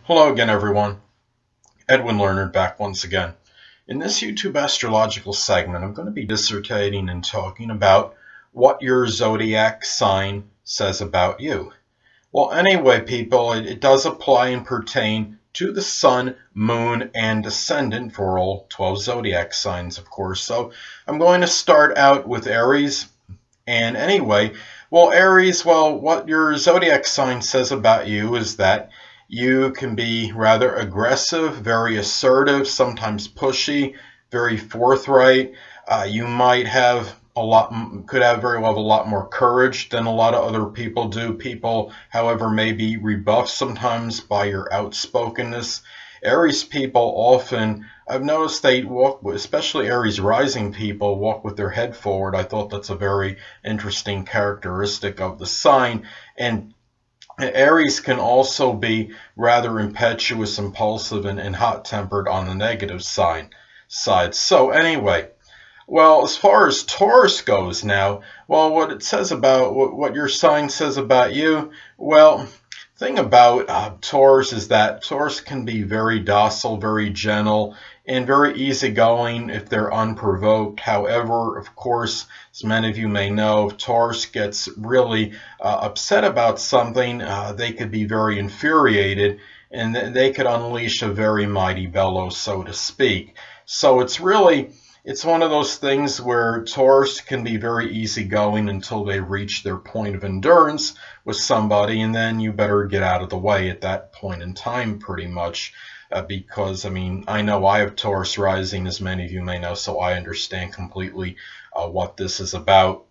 Hello again, everyone. Edwin Lerner back once again. In this YouTube astrological segment, I'm going to be dissertating and talking about what your zodiac sign says about you. Well, anyway, people, it does apply and pertain to the sun, moon, and ascendant for all 12 zodiac signs, of course. So I'm going to start out with Aries. And anyway, Aries, what your zodiac sign says about you is that you can be rather aggressive, very assertive, sometimes pushy, very forthright. You might have could have very well have a lot more courage than a lot of other people do. People, however, may be rebuffed sometimes by your outspokenness. Aries people often, I've noticed they walk, especially Aries rising people, walk with their head forward. I thought that's a very interesting characteristic of the sign. And Aries can also be rather impetuous, impulsive, and hot-tempered on the negative side. So anyway, as far as Taurus goes now, what it says about what your sign says about you, thing about Taurus is that Taurus can be very docile, very gentle, and very easygoing if they're unprovoked. However, of course, as many of you may know, if Taurus gets really upset about something, they could be very infuriated, and they could unleash a very mighty bellow, so to speak. So it's one of those things where Taurus can be very easygoing until they reach their point of endurance with somebody, and then you better get out of the way at that point in time, pretty much. Because, I know I have Taurus rising, as many of you may know, so I understand completely what this is about.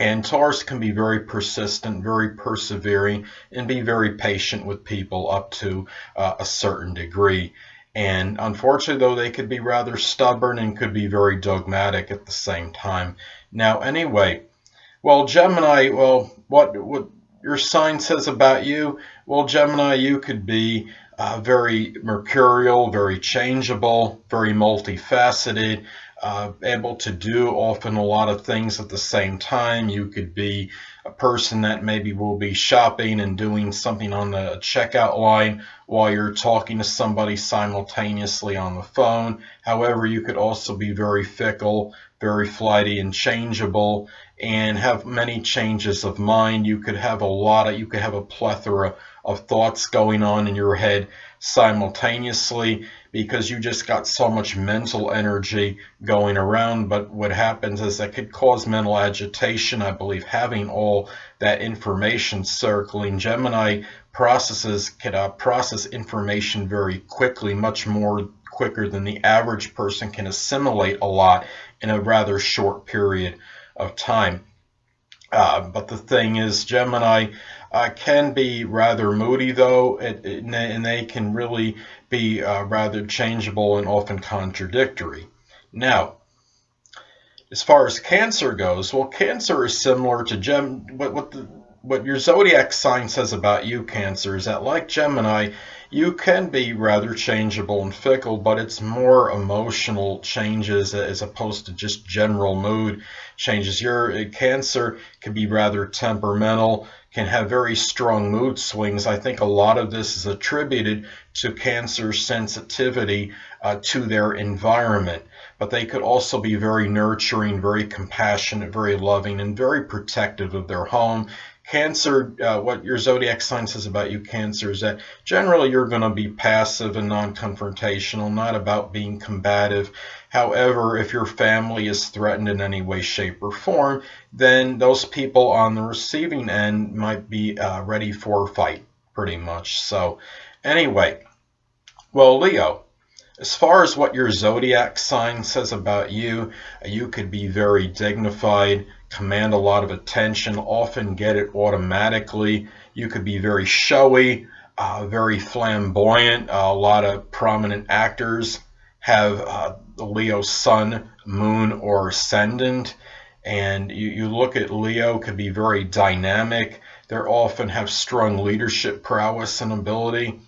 And Taurus can be very persistent, very persevering, and be very patient with people up to a certain degree. And unfortunately, though, they could be rather stubborn and could be very dogmatic at the same time. Now, anyway, Gemini, what your sign says about you? Well, Gemini, you could be very mercurial, very changeable, very multifaceted, able to do often a lot of things at the same time. You could be a person that maybe will be shopping and doing something on the checkout line while you're talking to somebody simultaneously on the phone. However, you could also be very fickle, very flighty and changeable, and have many changes of mind. You could have a plethora of thoughts going on in your head simultaneously because you just got so much mental energy going around. But what happens is that could cause mental agitation. I believe having all that information circling, Gemini could process information very quickly, much more quicker than the average person can assimilate a lot in a rather short period of time. But the thing is, Gemini can be rather moody, though, and they can really be rather changeable and often contradictory. Now, as far as Cancer goes, Cancer is similar to what your zodiac sign says about you, Cancer, is that like Gemini, you can be rather changeable and fickle, but it's more emotional changes as opposed to just general mood changes. Your Cancer can be rather temperamental, can have very strong mood swings. I think a lot of this is attributed to Cancer's sensitivity to their environment. But they could also be very nurturing, very compassionate, very loving, and very protective of their home. Cancer, what your zodiac sign says about you, Cancer, is that generally you're going to be passive and non-confrontational, not about being combative. However, if your family is threatened in any way, shape, or form, then those people on the receiving end might be ready for a fight, pretty much. So, anyway, Leo. As far as what your zodiac sign says about you, you could be very dignified, command a lot of attention, often get it automatically. You could be very showy, very flamboyant. A lot of prominent actors have the Leo sun, moon, or ascendant. And you look at Leo, could be very dynamic. They often have strong leadership prowess and ability.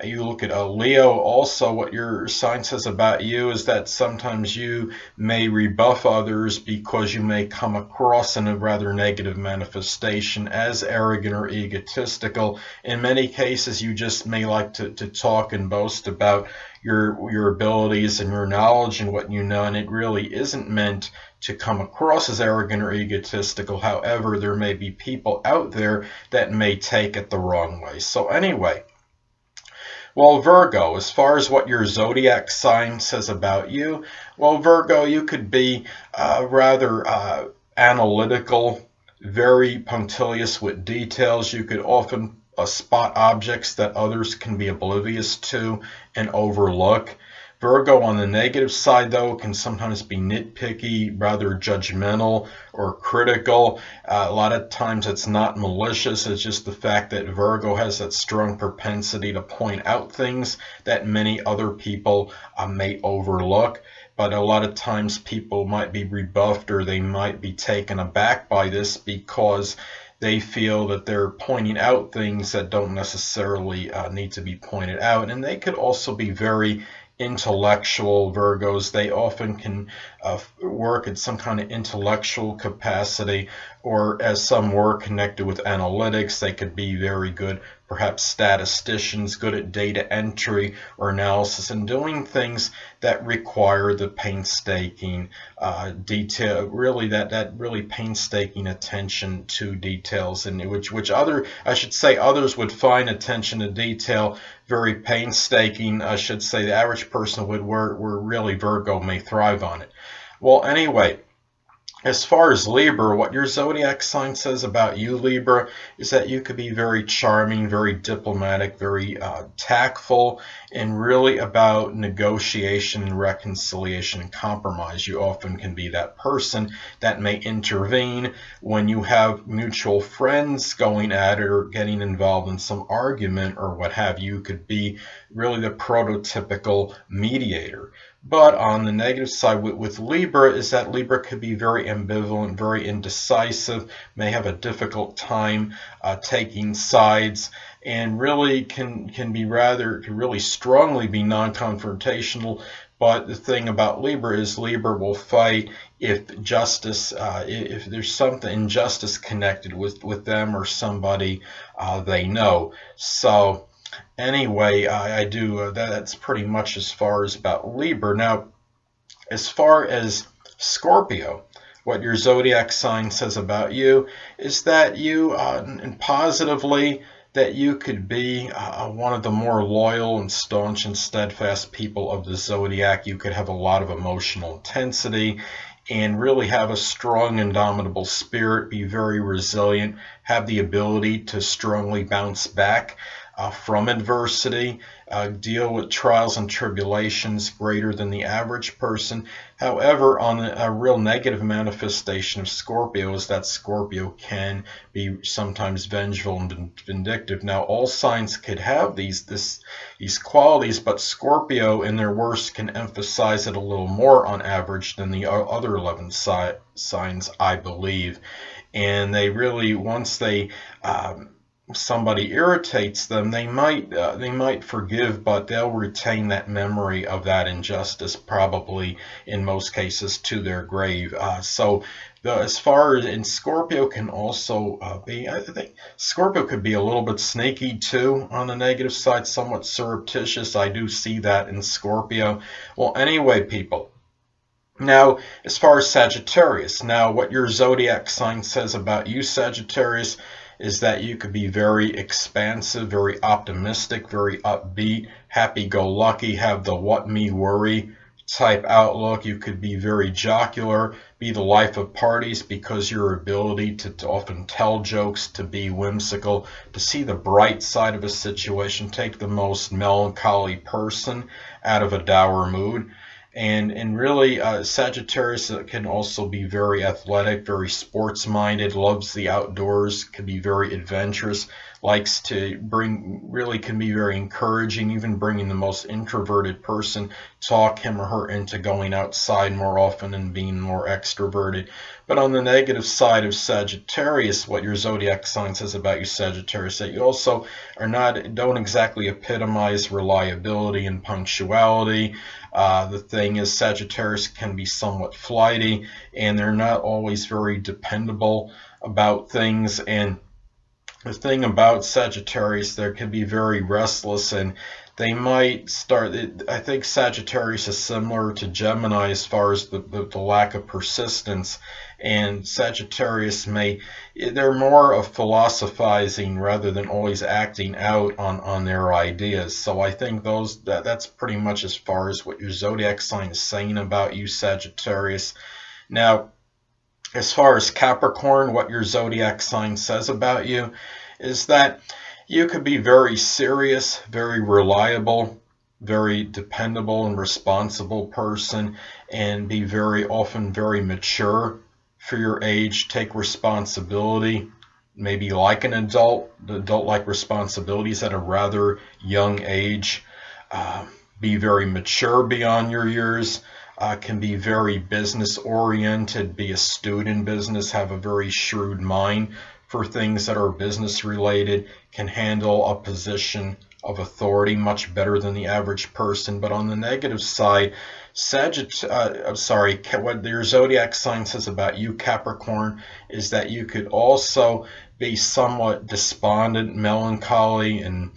You look at a Leo, also what your sign says about you is that sometimes you may rebuff others because you may come across in a rather negative manifestation as arrogant or egotistical. In many cases, you just may like to talk and boast about your abilities and your knowledge and what you know, and it really isn't meant to come across as arrogant or egotistical. However, there may be people out there that may take it the wrong way. So anyway, well, Virgo, as far as what your zodiac sign says about you, well, Virgo, you could be rather analytical, very punctilious with details. You could often spot objects that others can be oblivious to and overlook. Virgo, on the negative side, though, can sometimes be nitpicky, rather judgmental or critical. A lot of times it's not malicious, it's just the fact that Virgo has that strong propensity to point out things that many other people may overlook. But a lot of times people might be rebuffed or they might be taken aback by this because they feel that they're pointing out things that don't necessarily need to be pointed out. And they could also be very intellectual. Virgos, they often can work at some kind of intellectual capacity, or as some work connected with analytics, they could be very good, perhaps statisticians, good at data entry or analysis and doing things that require the painstaking detail, really that really painstaking attention to details, and which others would find attention to detail very painstaking. I should say the average person would, where really Virgo may thrive on it. Well, anyway, as far as Libra, what your zodiac sign says about you, Libra, is that you could be very charming, very diplomatic, very tactful, and really about negotiation and reconciliation and compromise. You often can be that person that may intervene when you have mutual friends going at it or getting involved in some argument or what have you. You could be really the prototypical mediator. But on the negative side with Libra is that Libra could be very ambivalent, very indecisive, may have a difficult time taking sides, and really can really strongly be non-confrontational. But the thing about Libra is Libra will fight if if there's something injustice connected with them or somebody they know. So anyway, I do that's pretty much as far as about Libra. Now, as far as Scorpio, what your zodiac sign says about you is that you, and positively, that you could be one of the more loyal and staunch and steadfast people of the zodiac. You could have a lot of emotional intensity and really have a strong, indomitable spirit, be very resilient, have the ability to strongly bounce back from adversity, deal with trials and tribulations greater than the average person. However, on a real negative manifestation of Scorpio is that Scorpio can be sometimes vengeful and vindictive. Now, all signs could have these qualities, but Scorpio, in their worst, can emphasize it a little more on average than the other 11 signs, I believe. And they really, once they somebody irritates them, they might forgive, but they'll retain that memory of that injustice, probably in most cases to their grave. As far as in Scorpio can also be, I think Scorpio could be a little bit sneaky too on the negative side, somewhat surreptitious. I do see that in Scorpio. Well, anyway, people. Now, as far as Sagittarius, now what your zodiac sign says about you, Sagittarius, is that you could be very expansive, very optimistic, very upbeat, happy-go-lucky, have the what me worry type outlook. You could be very jocular, be the life of parties because your ability to often tell jokes, to be whimsical, to see the bright side of a situation, take the most melancholy person out of a dour mood. And really, Sagittarius can also be very athletic, very sports-minded, loves the outdoors, can be very adventurous, likes to really can be very encouraging, even bringing the most introverted person, talk him or her into going outside more often and being more extroverted. But on the negative side of Sagittarius, what your zodiac sign says about you, Sagittarius, that you also don't exactly epitomize reliability and punctuality. The thing is, Sagittarius can be somewhat flighty, and they're not always very dependable about things. And the thing about Sagittarius, they can be very restless, and they might start. I think Sagittarius is similar to Gemini as far as the lack of persistence, and Sagittarius they're more of philosophizing rather than always acting out on their ideas. So I think that's pretty much as far as what your zodiac sign is saying about you, Sagittarius. Now, as far as Capricorn, what your zodiac sign says about you is that you could be very serious, very reliable, very dependable and responsible person, and be very often very mature for your age, take responsibility, maybe like an adult-like responsibilities at a rather young age, be very mature beyond your years, can be very business oriented, be astute in business, have a very shrewd mind for things that are business related, can handle a position of authority much better than the average person. But on the negative side, what your zodiac sign says about you, Capricorn, is that you could also be somewhat despondent, melancholy, and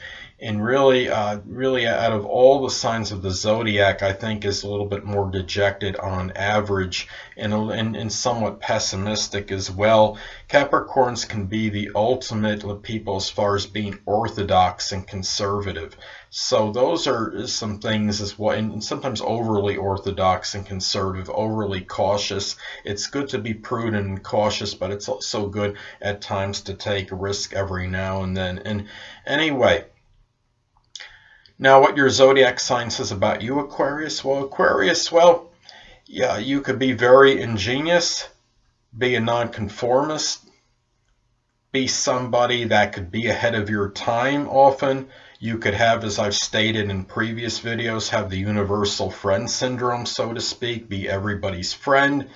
really out of all the signs of the zodiac, I think is a little bit more dejected on average, and somewhat pessimistic as well. Capricorns can be the ultimate people as far as being orthodox and conservative. So those are some things as well, and sometimes overly orthodox and conservative, overly cautious. It's good to be prudent and cautious, but it's also good at times to take a risk every now and then. And anyway, now, what your zodiac sign says about you, Aquarius? Well, Aquarius, yeah, you could be very ingenious, be a nonconformist, be somebody that could be ahead of your time often. You could have, as I've stated in previous videos, have the universal friend syndrome, so to speak, be everybody's friend,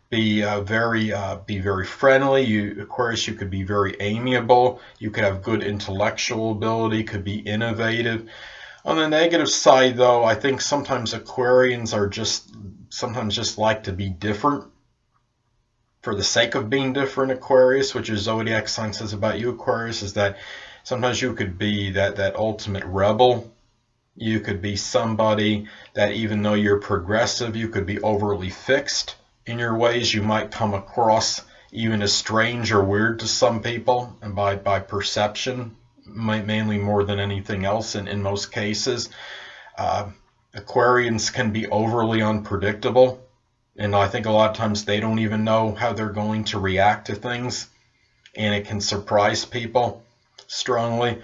be very friendly. Aquarius, you could be very amiable. You could have good intellectual ability, could be innovative. On the negative side, though, I think sometimes Aquarians sometimes just like to be different for the sake of being different. Aquarius, which your zodiac sign says about you, Aquarius, is that sometimes you could be that ultimate rebel. You could be somebody that, even though you're progressive, you could be overly fixed in your ways. You might come across even as strange or weird to some people, and by perception, mainly more than anything else in most cases. Aquarians can be overly unpredictable, and I think a lot of times they don't even know how they're going to react to things, and it can surprise people strongly.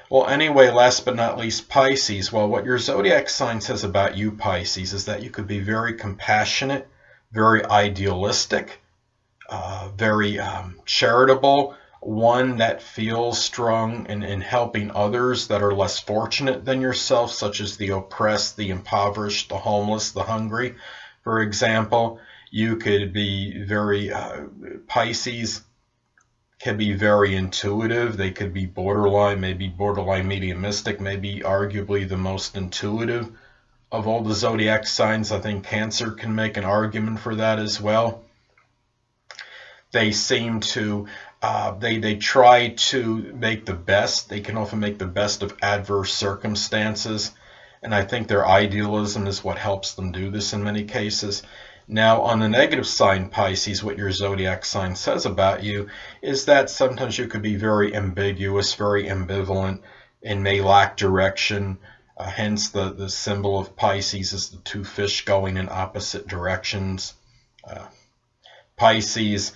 Well, anyway, last but not least, Pisces. Well, what your zodiac sign says about you, Pisces, is that you could be very compassionate, very idealistic, very charitable, one that feels strong in helping others that are less fortunate than yourself, such as the oppressed, the impoverished, the homeless, the hungry. For example, you could be Pisces can be very intuitive. They could be maybe borderline mediumistic, maybe arguably the most intuitive of all the zodiac signs. I think Cancer can make an argument for that as well. They seem to they try to make the best. They can often make the best of adverse circumstances, and I think their idealism is what helps them do this in many cases. Now, on the negative sign, Pisces, what your zodiac sign says about you is that sometimes you could be very ambiguous, very ambivalent, and may lack direction. Hence, the symbol of Pisces is the two fish going in opposite directions. Pisces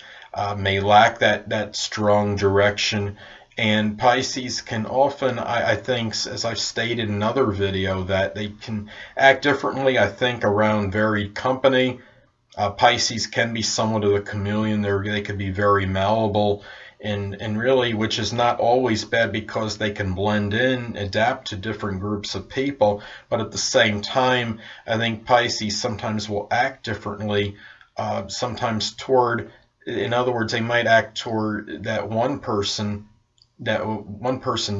may lack that strong direction, and Pisces can often, I think, as I've stated in another video, that they can act differently, I think, around varied company. Pisces can be somewhat of a chameleon. They could be very malleable and really, which is not always bad because they can blend in, adapt to different groups of people. But at the same time, I think Pisces sometimes will act differently, sometimes toward, in other words, they might act toward that one person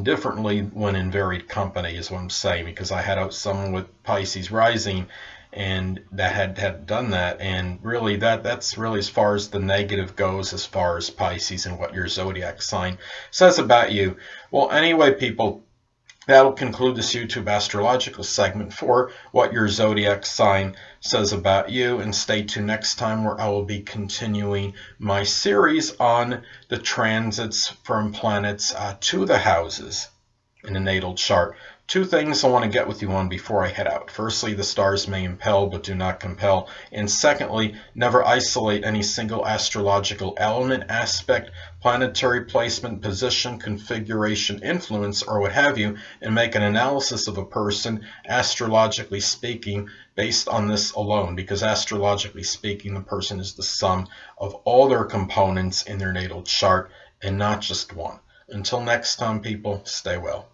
differently when in varied company, is what I'm saying, because I had out someone with Pisces rising and that had done that, and really that's really as far as the negative goes as far as Pisces and what your zodiac sign says about you. Well, anyway, people, that'll conclude this YouTube astrological segment for what your zodiac sign says about you. And stay tuned next time, where I will be continuing my series on the transits from planets to the houses in a natal chart. Two things I want to get with you on before I head out. Firstly, the stars may impel but do not compel. And secondly, never isolate any single astrological element, aspect, planetary placement, position, configuration, influence, or what have you, and make an analysis of a person, astrologically speaking, based on this alone. Because astrologically speaking, the person is the sum of all their components in their natal chart and not just one. Until next time, people, stay well.